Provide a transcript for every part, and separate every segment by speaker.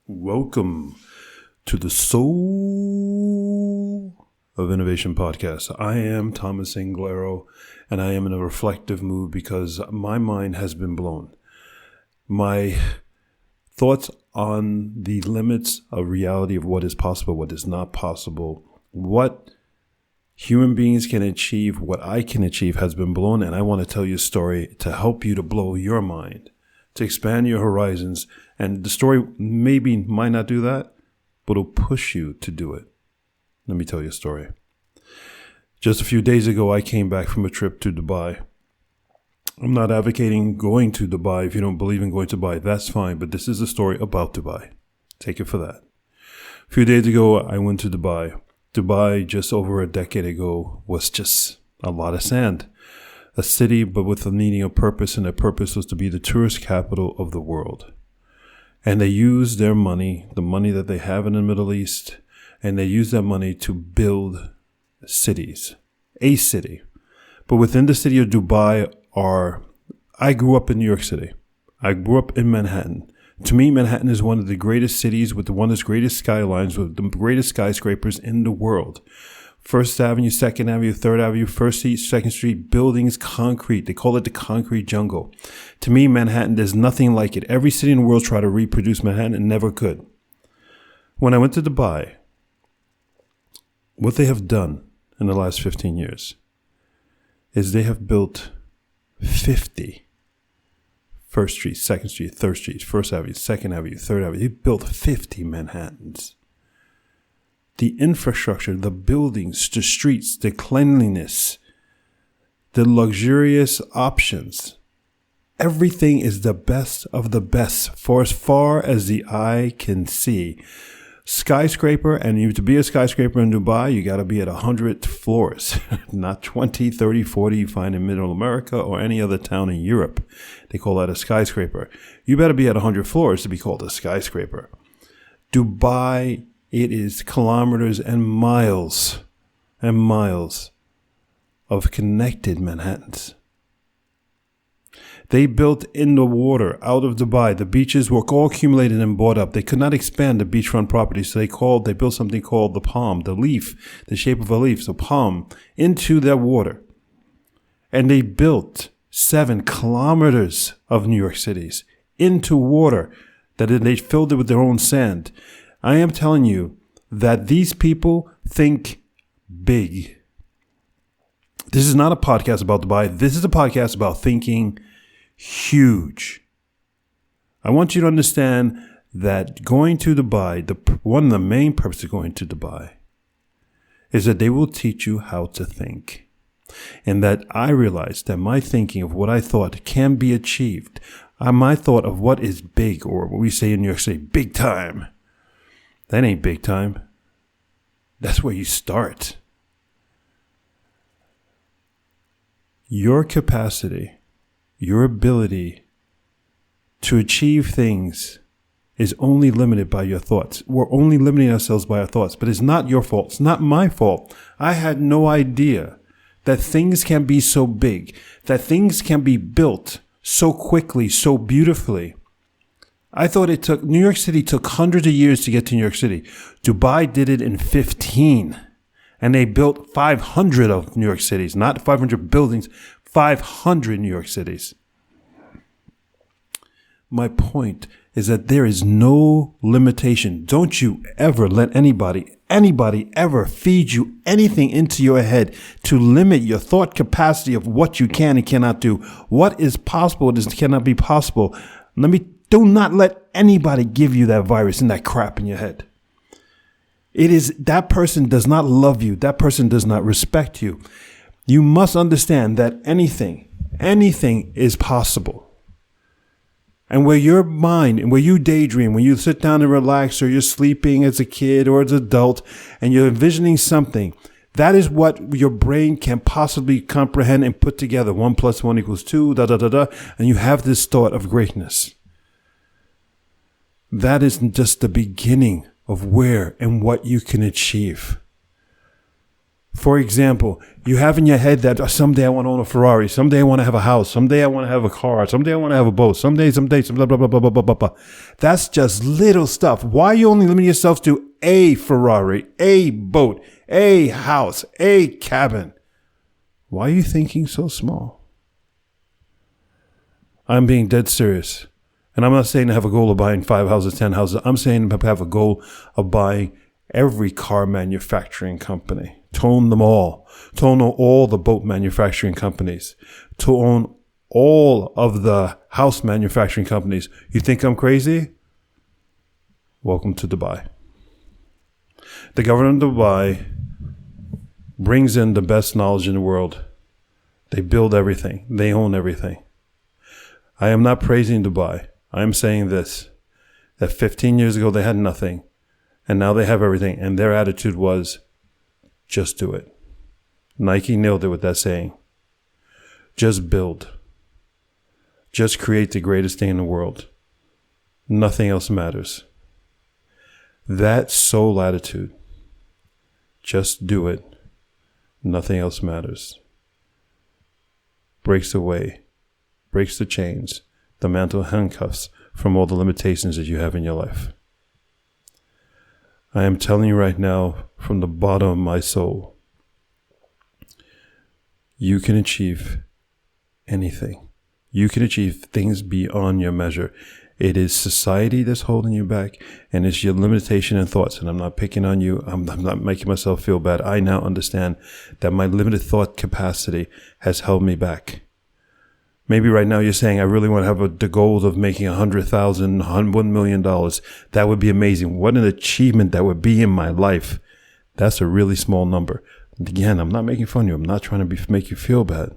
Speaker 1: Welcome to the Soul of Innovation podcast. I am Thomas Anglero, and I am in a reflective mood because my mind has been blown. My thoughts on the limits of reality of what is possible, what is not possible, what human beings can achieve, what I can achieve has been blown, and I want to tell you a story to help you to blow your mind, to expand your horizons. And the story might not do that, but it'll push you to do it. Let me tell you a story. Just a few days ago, I came back from a trip to Dubai. I'm not advocating going to Dubai. If you don't believe in going to Dubai, that's fine. But this is a story about Dubai. Take it for that. A few days ago, I went to Dubai. Dubai, just over a decade ago, was just a lot of sand. A city, but with a needing of purpose, and that purpose was to be the tourist capital of the world. And they use their money, the money that they have in the Middle East, and they use that money to build cities, a city. But within the city of Dubai I grew up in New York City. I grew up in Manhattan. To me, Manhattan is one of the greatest cities with one of the greatest skylines, with the greatest skyscrapers in the world. First Avenue, Second Avenue, Third Avenue, First Street, Second Street, buildings, concrete. They call it the concrete jungle. To me, Manhattan, there's nothing like it. Every city in the world tried to reproduce Manhattan and never could. When I went to Dubai, what they have done in the last 15 years is they have built 50 First Street, Second Street, Third Street, First Avenue, Second Avenue, Third Avenue. They built 50 Manhattans. The infrastructure, the buildings, the streets, the cleanliness, the luxurious options. Everything is the best of the best for as far as the eye can see. Skyscraper, and to be a skyscraper in Dubai, you got to be at 100 floors, not 20, 30, 40 you find in Middle America or any other town in Europe. They call that a skyscraper. You better be at 100 floors to be called a skyscraper. Dubai, it is kilometers and miles of connected Manhattans. They built in the water out of Dubai. The beaches were all accumulated and bought up. They could not expand the beachfront property, so they built something called the palm, the leaf, the shape of a leaf, so palm, into their water. And they built 7 kilometers of New York cities into water that they filled it with their own sand. I am telling you that these people think big. This is not a podcast about Dubai. This is a podcast about thinking huge. I want you to understand that going to Dubai, one of the main purposes of going to Dubai is that they will teach you how to think. And that I realized that my thinking of what I thought can be achieved, my thought of what is big, or what we say in New York City, big time. That ain't big time. That's where you start. Your capacity, your ability to achieve things is only limited by your thoughts. We're only limiting ourselves by our thoughts, but it's not your fault. It's not my fault. I had no idea that things can be so big, that things can be built so quickly, so beautifully. I thought New York City took hundreds of years to get to New York City. Dubai did it in 15. And they built 500 of New York cities, not 500 buildings, 500 New York cities. My point is that there is no limitation. Don't you ever let anybody ever feed you anything into your head to limit your thought capacity of what you can and cannot do. What is possible, what cannot be possible. Do not let anybody give you that virus and that crap in your head. It is that person does not love you. That person does not respect you. You must understand that anything is possible. And where your mind and where you daydream, when you sit down and relax, or you're sleeping as a kid or as an adult and you're envisioning something, that is what your brain can possibly comprehend and put together. 1 + 1 = 2, and you have this thought of greatness. That is just the beginning of where and what you can achieve. For example, you have in your head that someday I want to own a Ferrari, someday I want to have a house, someday I want to have a car, someday I want to have a boat, someday, some blah, blah, blah, blah, blah, blah, blah. That's just little stuff. Why are you only limiting yourself to a Ferrari, a boat, a house, a cabin? Why are you thinking so small? I'm being dead serious. And I'm not saying to have a goal of buying 5 houses, 10 houses. I'm saying to have a goal of buying every car manufacturing company, to own them all, to own all the boat manufacturing companies, to own all of the house manufacturing companies. You think I'm crazy? Welcome to Dubai. The government of Dubai brings in the best knowledge in the world. They build everything. They own everything. I am not praising Dubai. I am saying this, that 15 years ago they had nothing, and now they have everything, and their attitude was, just do it. Nike nailed it with that saying. Just build. Just create the greatest thing in the world. Nothing else matters. That sole attitude, just do it. Nothing else matters. Breaks away, breaks the chains, the mental handcuffs from all the limitations that you have in your life. I am telling you right now, from the bottom of my soul, you can achieve anything. You can achieve things beyond your measure. It is society that's holding you back, and it's your limitation and thoughts. And I'm not picking on you. I'm not making myself feel bad. I now understand that my limited thought capacity has held me back. Maybe right now you're saying, I really want to have the goals of making $100,000, $1 million. That would be amazing. What an achievement that would be in my life. That's a really small number. And again, I'm not making fun of you. I'm not trying to make you feel bad.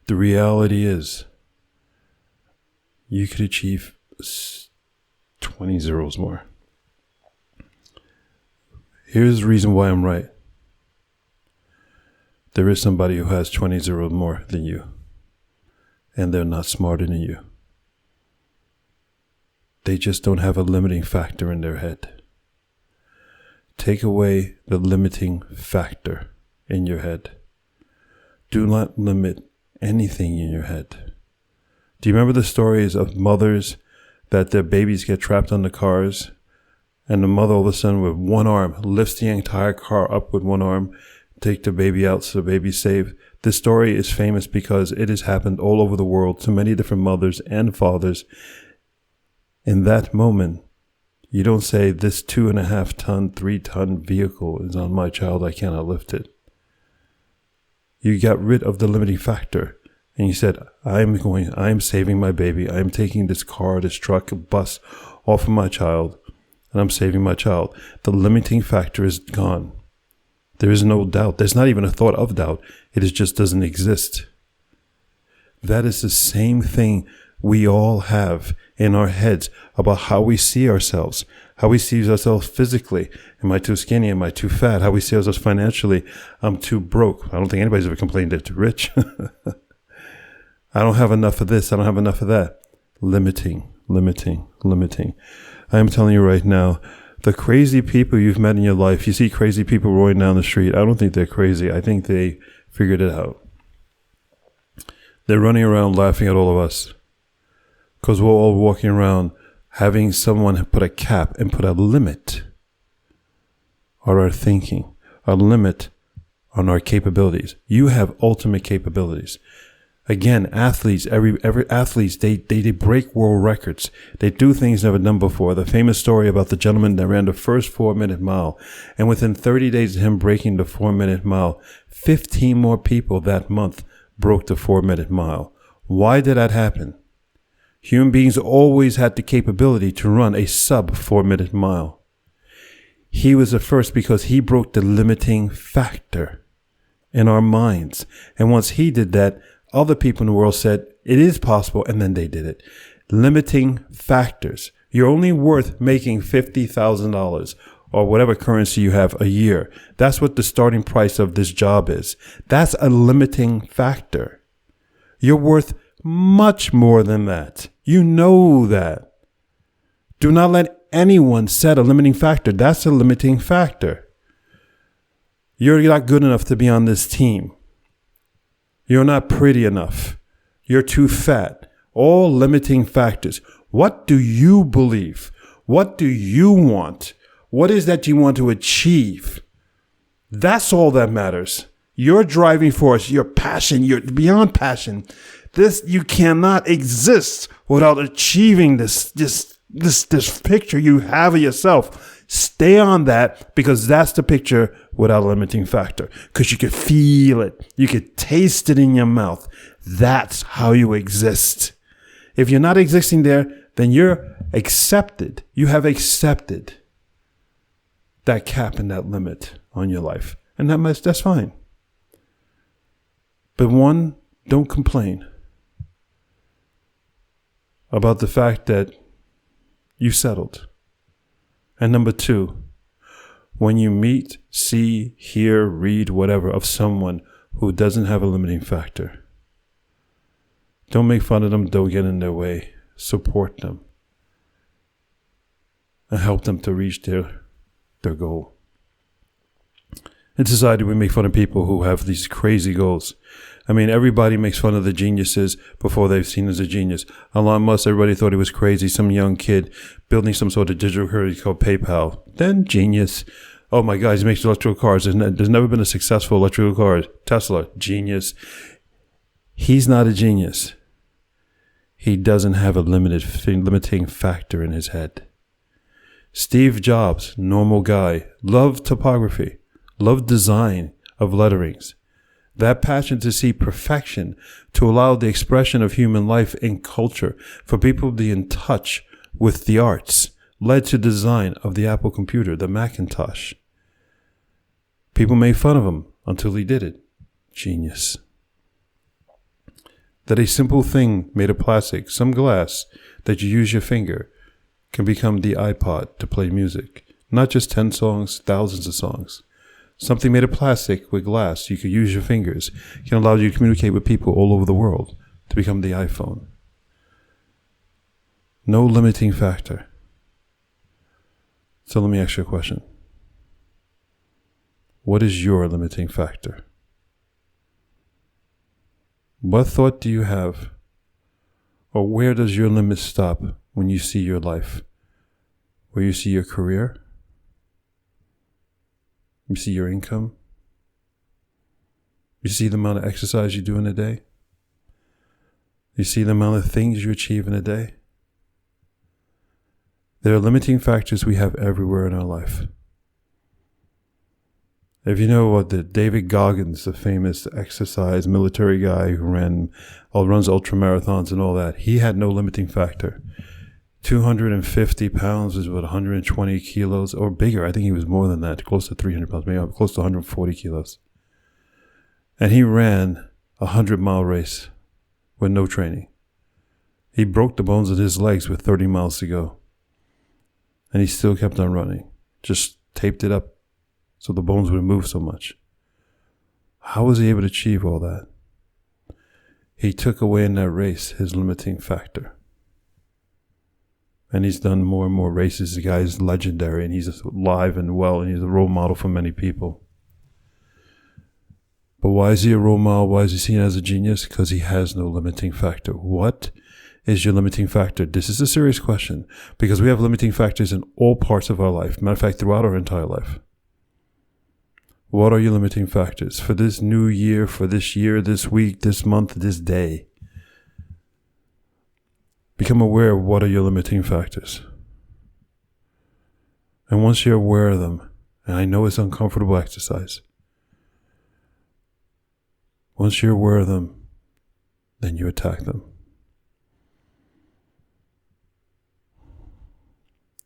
Speaker 1: The reality is, you could achieve 20 zeros more. Here's the reason why I'm right. There is somebody who has 20 zeros more than you, and they're not smarter than you. They just don't have a limiting factor in their head. Take away the limiting factor in your head. Do not limit anything in your head. Do you remember the stories of mothers that their babies get trapped on the cars, and the mother all of a sudden with one arm lifts the entire car up with one arm, take the baby out so the baby's safe? This story is famous because it has happened all over the world to many different mothers and fathers. In that moment, you don't say, this 2.5 ton, 3 ton vehicle is on my child, I cannot lift it. You got rid of the limiting factor. And you said, I am saving my baby. I am taking this car, this truck, bus off of my child, and I'm saving my child. The limiting factor is gone. There is no doubt. There's not even a thought of doubt. It just doesn't exist. That is the same thing we all have in our heads about how we see ourselves, how we see ourselves physically. Am I too skinny? Am I too fat? How we see ourselves financially. I'm too broke. I don't think anybody's ever complained they're too rich. I don't have enough of this. I don't have enough of that. Limiting. I am telling you right now, the crazy people you've met in your life, you see crazy people rolling down the street. I don't think they're crazy. I think they figured it out. They're running around laughing at all of us because we're all walking around having someone put a cap and put a limit on our thinking, a limit on our capabilities. You have ultimate capabilities. Again, athletes, every athletes, they break world records. They do things never done before. The famous story about the gentleman that ran the first 4-minute mile, and within 30 days of him breaking the 4-minute mile, 15 more people that month broke the 4-minute mile. Why did that happen? Human beings always had the capability to run a sub 4-minute mile. He was the first because he broke the limiting factor in our minds. And once he did that, other people in the world said, it is possible, and then they did it. Limiting factors. You're only worth making $50,000 or whatever currency you have a year. That's what the starting price of this job is. That's a limiting factor. You're worth much more than that. You know that. Do not let anyone set a limiting factor. That's a limiting factor. You're not good enough to be on this team. You're not pretty enough. You're too fat. All limiting factors. What do you believe? What do you want? What is that you want to achieve? That's all that matters. Your driving force, your passion, your beyond passion. You cannot exist without achieving this picture you have of yourself. Stay on that, because that's the picture without a limiting factor. Because you can feel it. You can taste it in your mouth. That's how you exist. If you're not existing there, then you're accepted. You have accepted that cap and that limit on your life. And that's fine. But one, don't complain about the fact that you settled. And number two, when you meet, see, hear, read, whatever, of someone who doesn't have a limiting factor, don't make fun of them. Don't get in their way. Support them and help them to reach their goal. In society, we make fun of people who have these crazy goals. I mean, everybody makes fun of the geniuses before they've seen as a genius. Elon Musk, everybody thought he was crazy. Some young kid building some sort of digital currency called PayPal. Then genius. Oh my God, he makes electrical cars. There's never been a successful electrical car. Tesla, genius. He's not a genius. He doesn't have a limiting factor in his head. Steve Jobs, normal guy, loved typography, loved design of letterings. That passion to see perfection, to allow the expression of human life and culture, for people to be in touch with the arts, led to design of the Apple computer, the Macintosh. People made fun of him until he did it. Genius. That a simple thing made of plastic, some glass, that you use your finger, can become the iPod to play music. Not just 10 songs, thousands of songs. Something made of plastic with glass, you could use your fingers, can allow you to communicate with people all over the world, to become the iPhone. No limiting factor. So let me ask you a question. What is your limiting factor? What thought do you have? Or where does your limit stop when you see your life? Where you see your career? You see your income? You see the amount of exercise you do in a day? You see the amount of things you achieve in a day? There are limiting factors we have everywhere in our life. If you know what David Goggins, the famous exercise military guy who runs ultra marathons and all that, he had no limiting factor. 250 pounds is what, 120 kilos or bigger. I think he was more than that, close to 300 pounds, maybe close to 140 kilos. And he ran a 100-mile race with no training. He broke the bones of his legs with 30 miles to go. And he still kept on running. Just taped it up so the bones wouldn't move so much. How was he able to achieve all that? He took away in that race his limiting factor. And he's done more and more races. The guy is legendary, and he's alive and well, and he's a role model for many people. But why is he a role model? Why is he seen as a genius? Because he has no limiting factor. What is your limiting factor? This is a serious question, because we have limiting factors in all parts of our life. Matter of fact, throughout our entire life. What are your limiting factors for this new year, for this year, this week, this month, this day? Become aware of what are your limiting factors. And once you're aware of them, and I know it's uncomfortable exercise, once you're aware of them, then you attack them.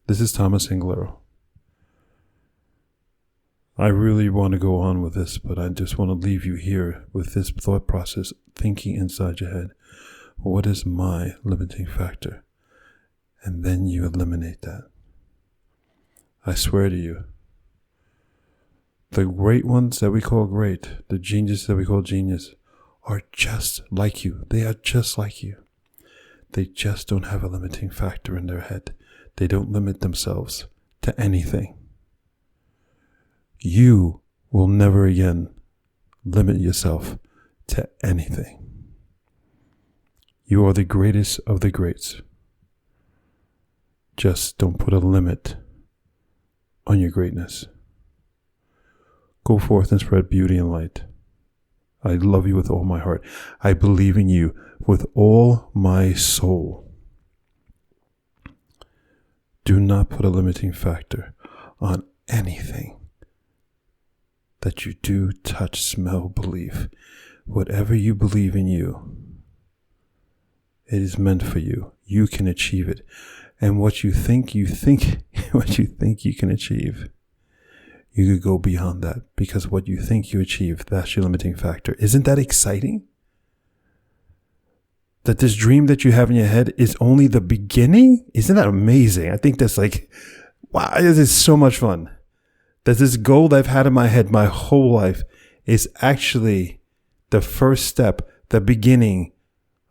Speaker 1: This is Thomas Inglero. I really want to go on with this, but I just want to leave you here with this thought process, thinking inside your head. What is my limiting factor? And then you eliminate that. I swear to you, the great ones that we call great, the geniuses that we call genius, are just like you. They are just like you. They just don't have a limiting factor in their head. They don't limit themselves to anything. You will never again limit yourself to anything. You are the greatest of the greats. Just don't put a limit on your greatness. Go forth and spread beauty and light. I love you with all my heart. I believe in you with all my soul. Do not put a limiting factor on anything that you do, touch, smell, believe. Whatever you believe in you, it is meant for you. You can achieve it. And what you think what you think you can achieve, you could go beyond that, because what you think you achieve, that's your limiting factor. Isn't that exciting? That this dream that you have in your head is only the beginning? Isn't that amazing? I think that's like, wow, this is so much fun. That this goal that I've had in my head my whole life is actually the first step, the beginning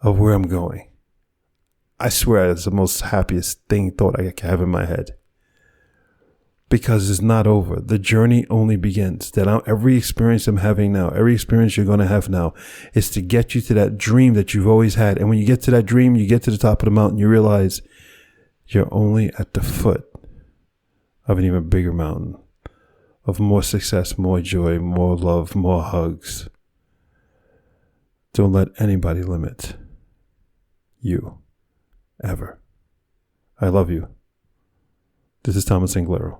Speaker 1: of where I'm going. I swear it's the most happiest thought I can have in my head. Because it's not over. The journey only begins. Every experience I'm having now, every experience you're going to have now, is to get you to that dream that you've always had. And when you get to that dream, you get to the top of the mountain, you realize you're only at the foot of an even bigger mountain, of more success, more joy, more love, more hugs. Don't let anybody limit you, ever. I love you. This is Thomas Anglero.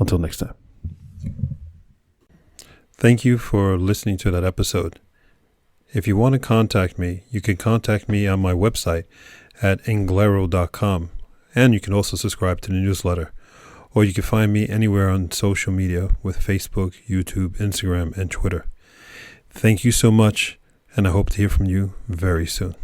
Speaker 1: Until next time. Thank you for listening to that episode. If you want to contact me, you can contact me on my website at anglero.com, and you can also subscribe to the newsletter, or you can find me anywhere on social media with Facebook, YouTube, Instagram, and Twitter. Thank you so much, and I hope to hear from you very soon.